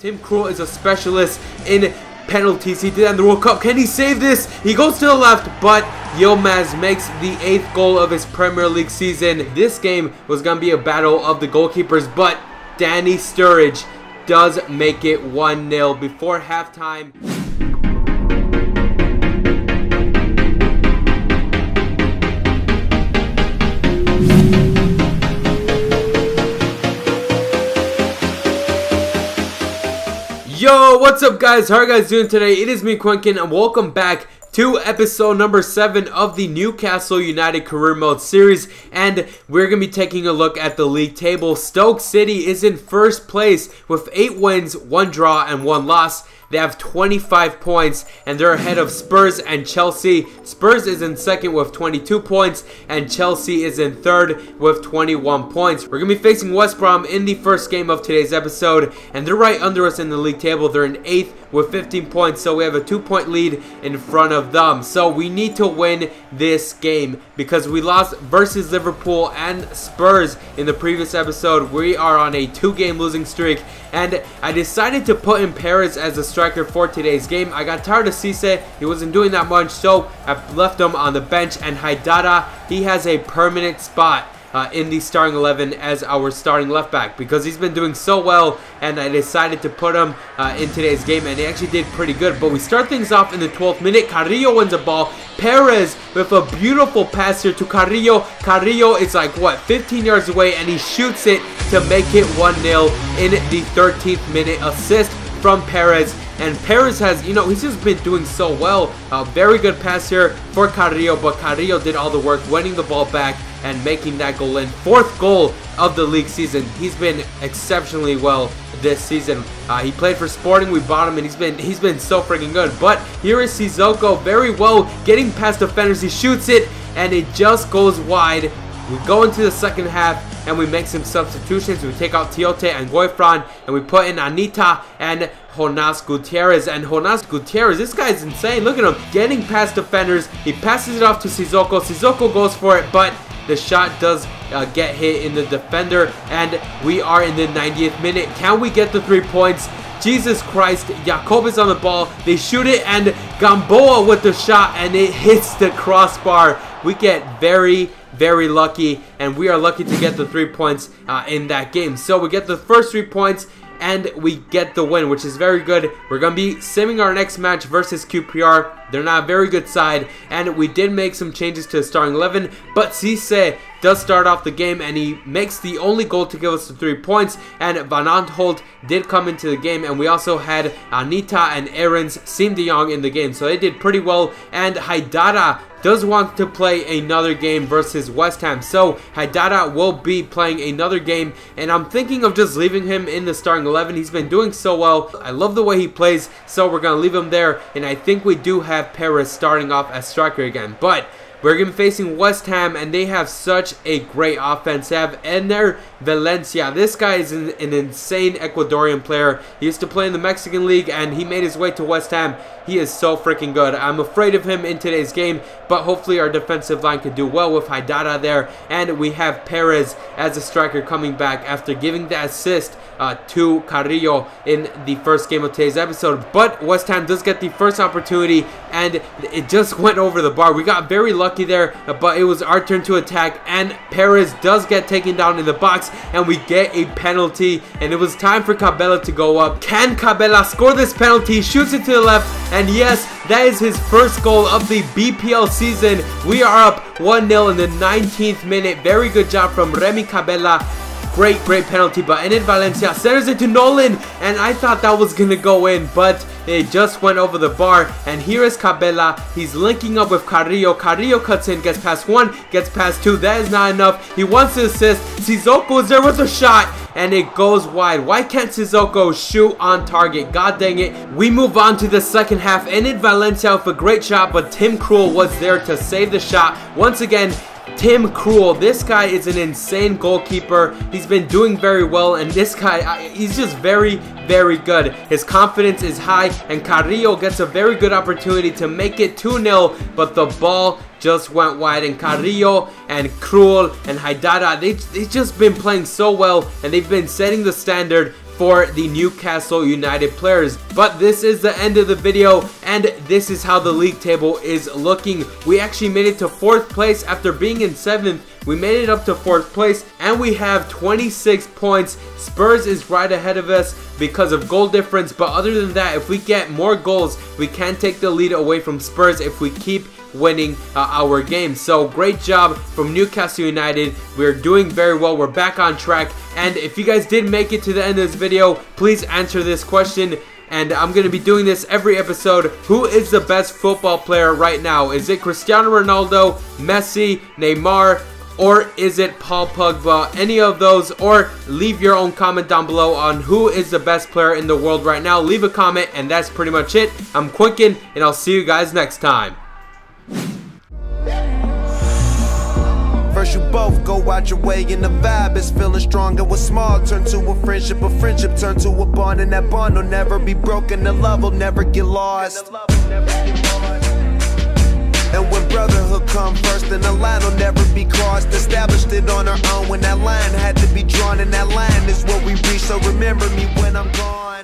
Tim Krul is a specialist in penalties. He did that in the World Cup. Can he save this? He goes to the left, but Yilmaz makes the 8th goal of his Premier League season. This game was going to be a battle of the goalkeepers, but Danny Sturridge does make it 1-0 before halftime. Yo, what's up guys? How are you guys doing today? It is me, Quinkun, and welcome back to episode number 7 of the Newcastle United Career Mode series, and we're going to be taking a look at the league table. Stoke City is in first place with 8 wins, 1 draw, and 1 loss. They have 25 points, and they're ahead of Spurs and Chelsea. Spurs is in second with 22 points, and Chelsea is in third with 21 points. We're going to be facing West Brom in the first game of today's episode, and they're right under us in the league table. They're in 8th with 15 points, so we have a 2-point lead in front of them. So we need to win this game because we lost versus Liverpool and Spurs in the previous episode. We are on a 2-game losing streak, and I decided to put in Perez as a striker for today's game. I got tired of Cisse. He wasn't doing that much, so I left him on the bench. And Haidara, he has a permanent spot in the starting 11 as our starting left back because he's been doing so well, and I decided to put him in today's game, and he actually did pretty good. But we start things off in the 12th minute. Carrillo wins a ball. Perez with a beautiful pass here to Carrillo. Carrillo is like, what, 15 yards away, and he shoots it to make it 1-0 in the 13th minute. Assist from Perez. And Perez has, you know, he's just been doing so well. Very good pass here for Carrillo, but Carrillo did all the work, winning the ball back and making that goal in. 4th goal of the league season. He's been exceptionally well this season. He played for Sporting. We bought him, and he's been so freaking good. But here is Sissoko, very well, getting past defenders. He shoots it, and it just goes wide. We go into the second half, and we make some substitutions. We take out Tiote and Goifran, and we put in Anita and Jonas Gutierrez. And Jonas Gutierrez, this guy's insane. Look at him getting past defenders. He passes it off to Sissoko. Sissoko goes for it, but the shot does get hit in the defender, and we are in the 90th minute. Can we get the 3 points? Jesus Christ, Jakob is on the ball. They shoot it, and Gamboa with the shot, and it hits the crossbar. We get very lucky, and we are lucky to get the 3 points in that game. So we get the first 3 points, and we get the win, which is very good. We're going to be simming our next match versus QPR. They're not a very good side, and we did make some changes to the starting 11, but Cisse does start off the game, and he makes the only goal to give us the 3 points, and Van Aanholt did come into the game, and we also had Anita and Aarons Siem de Jong in the game, so they did pretty well. And Haidara does want to play another game versus West Ham, so Haidara will be playing another game, and I'm thinking of just leaving him in the starting 11. He's been doing so well. I love the way he plays, so we're going to leave him there, and I think we do have Perez starting off as striker again. But we're going to be facing West Ham, and they have such a great offense. They have Ener Valencia. This guy is an insane Ecuadorian player. He used to play in the Mexican League, and he made his way to West Ham. He is so freaking good. I'm afraid of him in today's game, but hopefully our defensive line could do well with Haidara there. And we have Perez as a striker coming back after giving the assist to Carrillo in the first game of today's episode. But West Ham does get the first opportunity, and it just went over the bar. We got very lucky there, but it was our turn to attack, and Perez does get taken down in the box, and we get a penalty, and it was time for Cabella to go up. Can Cabella score this penalty? Shoots it to the left, and yes, that is his first goal of the BPL season. We are up 1-0 in the 19th minute. Very good job from Remy Cabella. Great penalty, but Ener Valencia centers it to Nolan, and I thought that was gonna go in, but it just went over the bar. And here is Cabella. He's linking up with Carrillo. Carrillo cuts in, gets past 1, gets past 2. That is not enough. He wants to assist. Sissoko is there with a shot, and it goes wide. Why can't Sissoko shoot on target? God dang it. We move on to the second half. Ener Valencia with a great shot, but Tim Krul was there to save the shot. Once again, Tim Krul, this guy is an insane goalkeeper. He's been doing very well, and this guy, he's just very good. His confidence is high, and Carrillo gets a very good opportunity to make it 2-0, but the ball just went wide, and Carrillo and Krul and Haidara, they've just been playing so well, and they've been setting the standard for the Newcastle United players. But this is the end of the video, and this is how the league table is looking. We actually made it to 4th place after being in 7th. We made it up to 4th place, and we have 26 points. Spurs is right ahead of us because of goal difference, but other than that, if we get more goals, we can take the lead away from Spurs if we keep winning our games. So great job from Newcastle United. We're doing very well. We're back on track. And if you guys did make it to the end of this video, please answer this question. And I'm going to be doing this every episode. Who is the best football player right now? Is it Cristiano Ronaldo, Messi, Neymar, or is it Paul Pogba? Any of those, or leave your own comment down below on who is the best player in the world right now. Leave a comment, and that's pretty much it. I'm Quinkun, and I'll see you guys next time. First you both go out your way and the vibe is feeling strong, and what's small turn to a friendship turn to a bond, and that bond will never be broken, the love will never get lost. And when brotherhood come first, then the line will never be crossed. Established it on our own when that line had to be drawn, and that line is what we reach. So remember me when I'm gone.